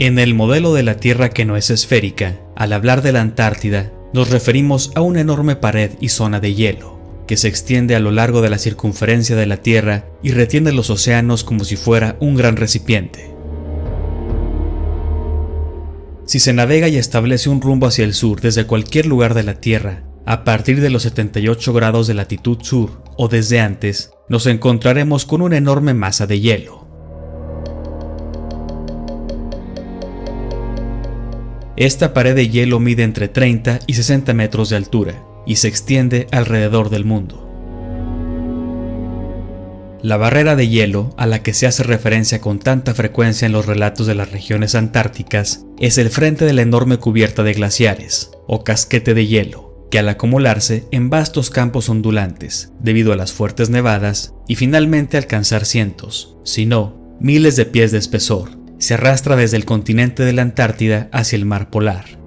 En el modelo de la Tierra que no es esférica, al hablar de la Antártida, nos referimos a una enorme pared y zona de hielo, que se extiende a lo largo de la circunferencia de la Tierra y retiene los océanos como si fuera un gran recipiente. Si se navega y establece un rumbo hacia el sur desde cualquier lugar de la Tierra, a partir de los 78 grados de latitud sur o desde antes, nos encontraremos con una enorme masa de hielo. Esta pared de hielo mide entre 30 y 60 metros de altura y se extiende alrededor del mundo. La barrera de hielo, a la que se hace referencia con tanta frecuencia en los relatos de las regiones antárticas, es el frente de la enorme cubierta de glaciares, o casquete de hielo, que al acumularse en vastos campos ondulantes, debido a las fuertes nevadas, y finalmente alcanzar cientos, si no, miles de pies de espesor, se arrastra desde el continente de la Antártida hacia el mar polar.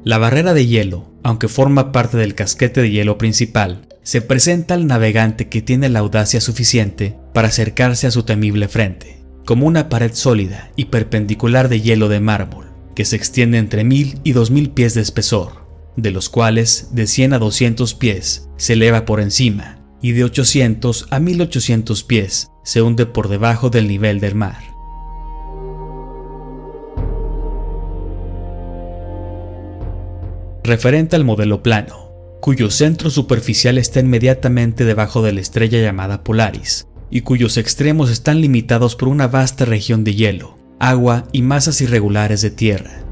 La barrera de hielo, aunque forma parte del casquete de hielo principal, se presenta al navegante que tiene la audacia suficiente para acercarse a su temible frente, como una pared sólida y perpendicular de hielo de mármol, que se extiende entre 1000 y 2000 pies de espesor, de los cuales de 100 a 200 pies se eleva por encima, y de 800 a 1800 pies se hunde por debajo del nivel del mar. Referente al modelo plano, cuyo centro superficial está inmediatamente debajo de la estrella llamada Polaris, y cuyos extremos están limitados por una vasta región de hielo, agua y masas irregulares de tierra.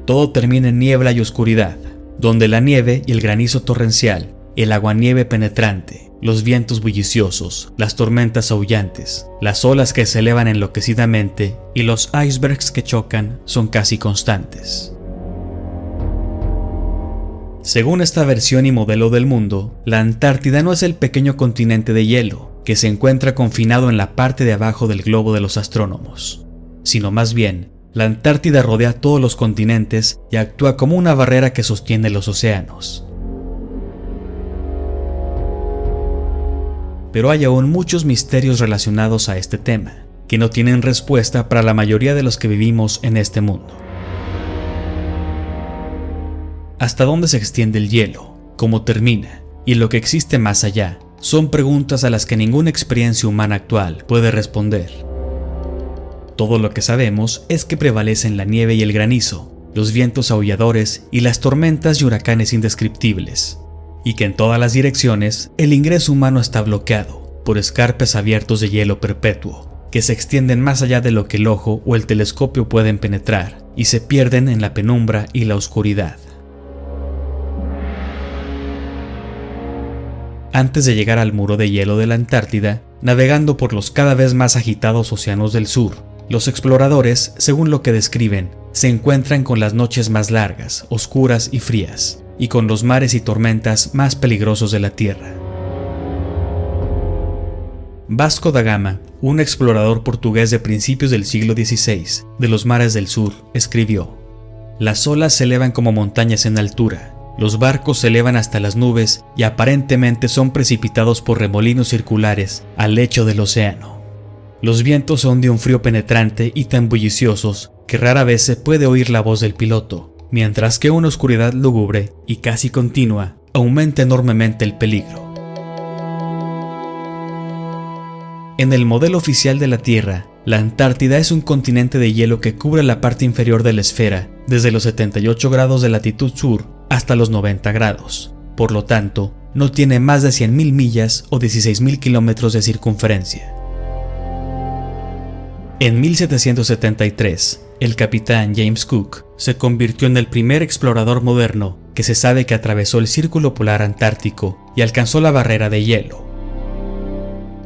Todo termina en niebla y oscuridad, donde la nieve y el granizo torrencial, el aguanieve penetrante, los vientos bulliciosos, las tormentas aullantes, las olas que se elevan enloquecidamente y los icebergs que chocan son casi constantes. Según esta versión y modelo del mundo, la Antártida no es el pequeño continente de hielo que se encuentra confinado en la parte de abajo del globo de los astrónomos, sino más bien, la Antártida rodea todos los continentes y actúa como una barrera que sostiene los océanos. Pero hay aún muchos misterios relacionados a este tema, que no tienen respuesta para la mayoría de los que vivimos en este mundo. ¿Hasta dónde se extiende el hielo? ¿Cómo termina? ¿Y lo que existe más allá? Son preguntas a las que ninguna experiencia humana actual puede responder. Todo lo que sabemos es que prevalecen la nieve y el granizo, los vientos aulladores y las tormentas y huracanes indescriptibles, y que en todas las direcciones el ingreso humano está bloqueado por escarpes abiertos de hielo perpetuo, que se extienden más allá de lo que el ojo o el telescopio pueden penetrar y se pierden en la penumbra y la oscuridad. Antes de llegar al muro de hielo de la Antártida, navegando por los cada vez más agitados océanos del sur, los exploradores, según lo que describen, se encuentran con las noches más largas, oscuras y frías, y con los mares y tormentas más peligrosos de la Tierra. Vasco da Gama, un explorador portugués de principios del siglo XVI de los mares del sur, escribió: «Las olas se elevan como montañas en altura, los barcos se elevan hasta las nubes y aparentemente son precipitados por remolinos circulares al lecho del océano. Los vientos son de un frío penetrante y tan bulliciosos que rara vez se puede oír la voz del piloto, mientras que una oscuridad lúgubre y casi continua aumenta enormemente el peligro». En el modelo oficial de la Tierra, la Antártida es un continente de hielo que cubre la parte inferior de la esfera, desde los 78 grados de latitud sur hasta los 90 grados. Por lo tanto, no tiene más de 100.000 millas o 16.000 kilómetros de circunferencia. En 1773, el capitán James Cook se convirtió en el primer explorador moderno que se sabe que atravesó el círculo polar antártico y alcanzó la barrera de hielo.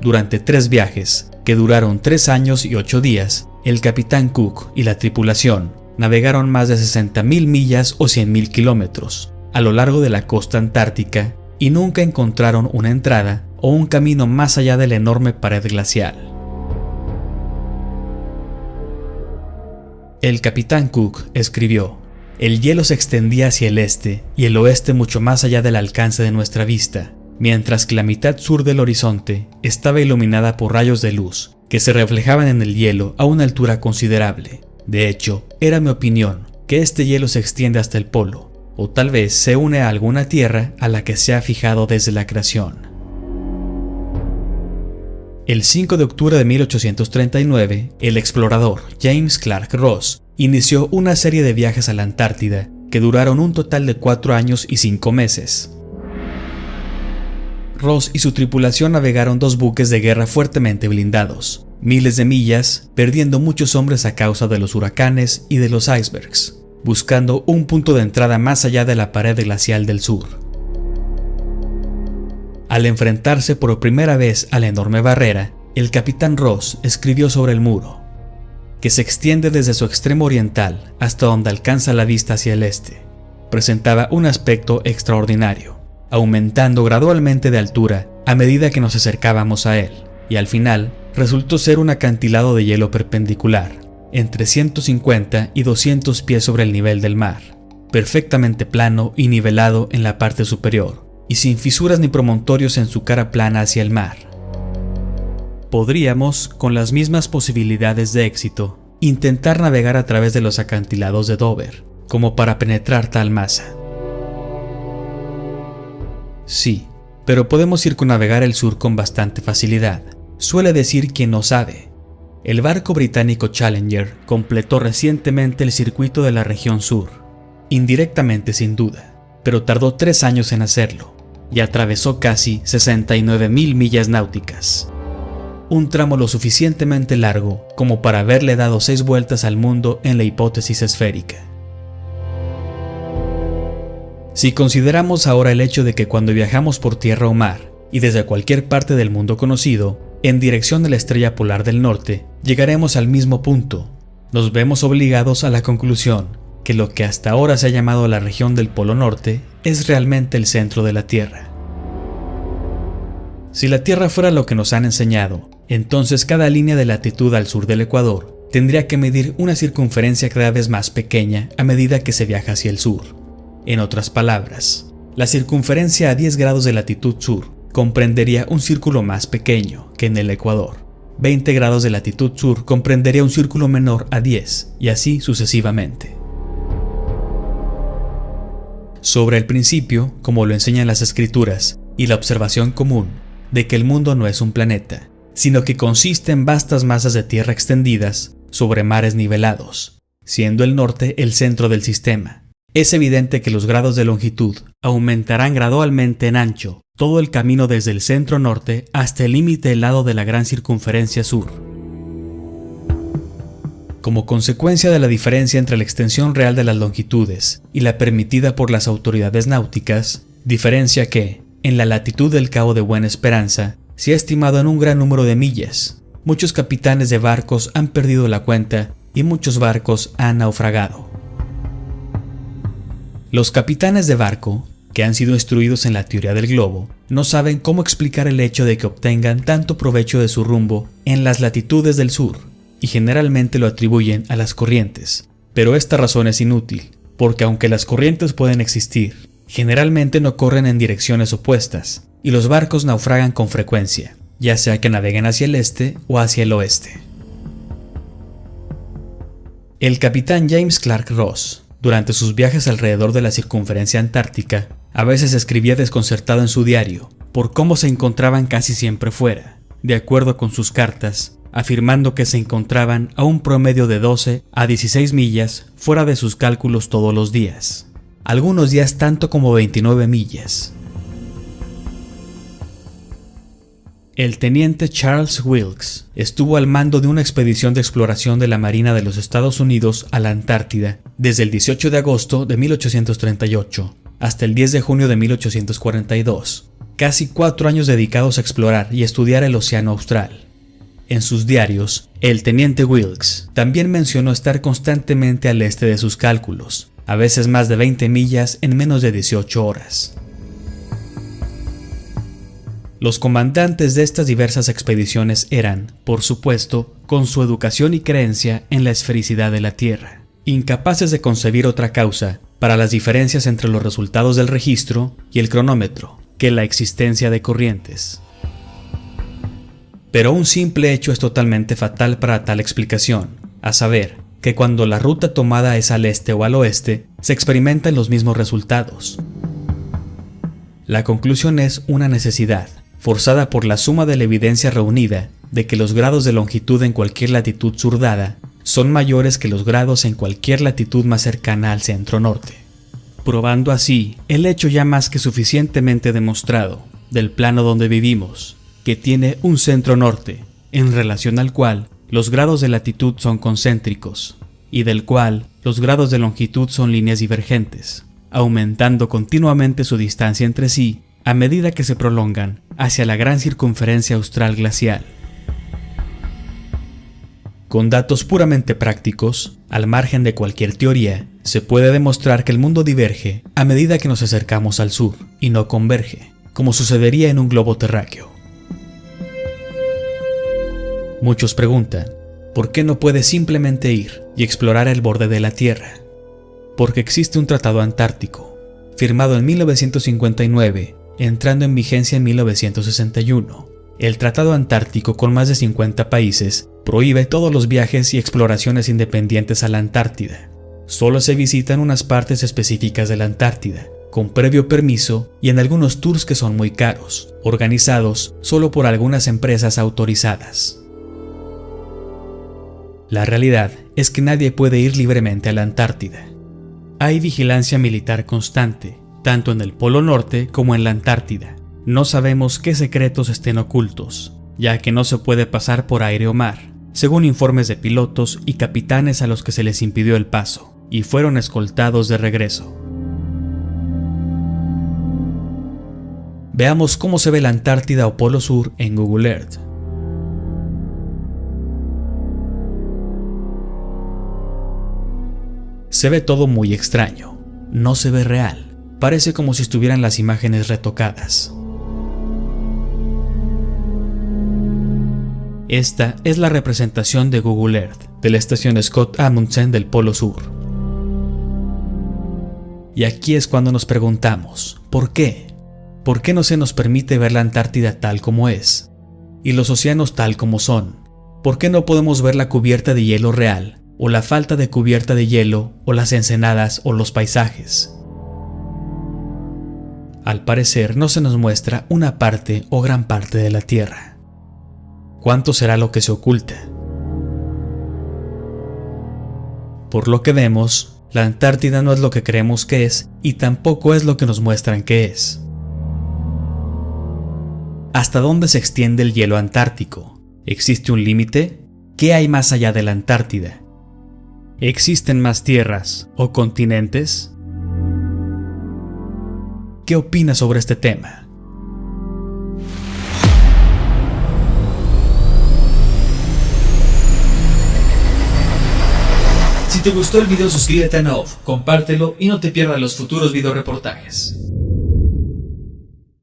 Durante 3 viajes, que duraron 3 años y 8 días, el capitán Cook y la tripulación navegaron más de 60.000 millas o 100.000 kilómetros a lo largo de la costa antártica y nunca encontraron una entrada o un camino más allá de la enorme pared glacial. El capitán Cook escribió: «El hielo se extendía hacia el este y el oeste mucho más allá del alcance de nuestra vista, mientras que la mitad sur del horizonte estaba iluminada por rayos de luz que se reflejaban en el hielo a una altura considerable. De hecho, era mi opinión que este hielo se extiende hasta el polo, o tal vez se une a alguna tierra a la que se ha fijado desde la creación. El 5 de octubre de 1839, el explorador James Clark Ross inició una serie de viajes a la Antártida que duraron un total de 4 años y 5 meses. Ross y su tripulación navegaron 2 buques de guerra fuertemente blindados, miles de millas, perdiendo muchos hombres a causa de los huracanes y de los icebergs, buscando un punto de entrada más allá de la pared glacial del sur. Al enfrentarse por primera vez a la enorme barrera, el capitán Ross escribió sobre el muro, que se extiende desde su extremo oriental hasta donde alcanza la vista hacia el este. Presentaba un aspecto extraordinario, aumentando gradualmente de altura a medida que nos acercábamos a él, y al final resultó ser un acantilado de hielo perpendicular, entre 150 y 200 pies sobre el nivel del mar, perfectamente plano y nivelado en la parte superior, y sin fisuras ni promontorios en su cara plana hacia el mar. Podríamos, con las mismas posibilidades de éxito, intentar navegar a través de los acantilados de Dover, como para penetrar tal masa. Sí, pero podemos circunnavegar el sur con bastante facilidad, suele decir quien no sabe. El barco británico Challenger completó recientemente el circuito de la región sur, indirectamente sin duda, pero tardó 3 años en hacerlo, y atravesó casi 69.000 millas náuticas. Un tramo lo suficientemente largo como para haberle dado 6 vueltas al mundo en la hipótesis esférica. Si consideramos ahora el hecho de que cuando viajamos por tierra o mar, y desde cualquier parte del mundo conocido, en dirección de la estrella polar del norte, llegaremos al mismo punto, nos vemos obligados a la conclusión que lo que hasta ahora se ha llamado la región del Polo Norte es realmente el centro de la Tierra. Si la Tierra fuera lo que nos han enseñado, entonces cada línea de latitud al sur del Ecuador tendría que medir una circunferencia cada vez más pequeña a medida que se viaja hacia el sur. En otras palabras, la circunferencia a 10 grados de latitud sur comprendería un círculo más pequeño que en el Ecuador. 20 grados de latitud sur comprendería un círculo menor a 10, y así sucesivamente. Sobre el principio, como lo enseñan las escrituras, y la observación común, de que el mundo no es un planeta, sino que consiste en vastas masas de tierra extendidas sobre mares nivelados, siendo el norte el centro del sistema. Es evidente que los grados de longitud aumentarán gradualmente en ancho todo el camino desde el centro norte hasta el límite helado de la gran circunferencia sur. Como consecuencia de la diferencia entre la extensión real de las longitudes y la permitida por las autoridades náuticas, diferencia que, en la latitud del Cabo de Buena Esperanza, se ha estimado en un gran número de millas, muchos capitanes de barcos han perdido la cuenta y muchos barcos han naufragado. Los capitanes de barco, que han sido instruidos en la teoría del globo, no saben cómo explicar el hecho de que obtengan tanto provecho de su rumbo en las latitudes del sur, y generalmente lo atribuyen a las corrientes. Pero esta razón es inútil, porque aunque las corrientes pueden existir, generalmente no corren en direcciones opuestas, y los barcos naufragan con frecuencia, ya sea que naveguen hacia el este o hacia el oeste. El capitán James Clark Ross, durante sus viajes alrededor de la circunferencia antártica, a veces escribía desconcertado en su diario por cómo se encontraban casi siempre fuera, de acuerdo con sus cartas, afirmando que se encontraban a un promedio de 12 a 16 millas fuera de sus cálculos todos los días, algunos días tanto como 29 millas. El teniente Charles Wilkes estuvo al mando de una expedición de exploración de la Marina de los Estados Unidos a la Antártida desde el 18 de agosto de 1838 hasta el 10 de junio de 1842, casi 4 años dedicados a explorar y estudiar el océano austral. En sus diarios, el teniente Wilkes también mencionó estar constantemente al este de sus cálculos, a veces más de 20 millas en menos de 18 horas. Los comandantes de estas diversas expediciones eran, por supuesto, con su educación y creencia en la esfericidad de la Tierra, incapaces de concebir otra causa para las diferencias entre los resultados del registro y el cronómetro, que la existencia de corrientes. Pero un simple hecho es totalmente fatal para tal explicación, a saber, que cuando la ruta tomada es al este o al oeste, se experimentan los mismos resultados. La conclusión es una necesidad, forzada por la suma de la evidencia reunida, de que los grados de longitud en cualquier latitud surdada son mayores que los grados en cualquier latitud más cercana al centro norte, probando así el hecho ya más que suficientemente demostrado del plano donde vivimos, que tiene un centro norte, en relación al cual los grados de latitud son concéntricos, y del cual los grados de longitud son líneas divergentes, aumentando continuamente su distancia entre sí a medida que se prolongan hacia la gran circunferencia austral glacial. Con datos puramente prácticos, al margen de cualquier teoría, se puede demostrar que el mundo diverge a medida que nos acercamos al sur, y no converge, como sucedería en un globo terráqueo. Muchos preguntan, ¿por qué no puede simplemente ir y explorar el borde de la Tierra? Porque existe un tratado antártico, firmado en 1959, entrando en vigencia en 1961. El Tratado Antártico, con más de 50 países, prohíbe todos los viajes y exploraciones independientes a la Antártida. Solo se visitan unas partes específicas de la Antártida, con previo permiso y en algunos tours que son muy caros, organizados solo por algunas empresas autorizadas. La realidad es que nadie puede ir libremente a la Antártida. Hay vigilancia militar constante, tanto en el Polo Norte como en la Antártida. No sabemos qué secretos estén ocultos, ya que no se puede pasar por aire o mar, según informes de pilotos y capitanes a los que se les impidió el paso, y fueron escoltados de regreso. Veamos cómo se ve la Antártida o Polo Sur en Google Earth. Se ve todo muy extraño, no se ve real, parece como si estuvieran las imágenes retocadas. Esta es la representación de Google Earth de la estación Scott Amundsen del Polo Sur. Y aquí es cuando nos preguntamos, ¿por qué? ¿Por qué no se nos permite ver la Antártida tal como es? Y los océanos tal como son. ¿Por qué no podemos ver la cubierta de hielo real? O la falta de cubierta de hielo, o las ensenadas, o los paisajes. Al parecer no se nos muestra una parte o gran parte de la Tierra. ¿Cuánto será lo que se oculta? Por lo que vemos, la Antártida no es lo que creemos que es, y tampoco es lo que nos muestran que es. ¿Hasta dónde se extiende el hielo antártico? ¿Existe un límite? ¿Qué hay más allá de la Antártida? ¿Existen más tierras o continentes? ¿Qué opinas sobre este tema? Si te gustó el video, suscríbete a Nauf, compártelo y no te pierdas los futuros videoreportajes.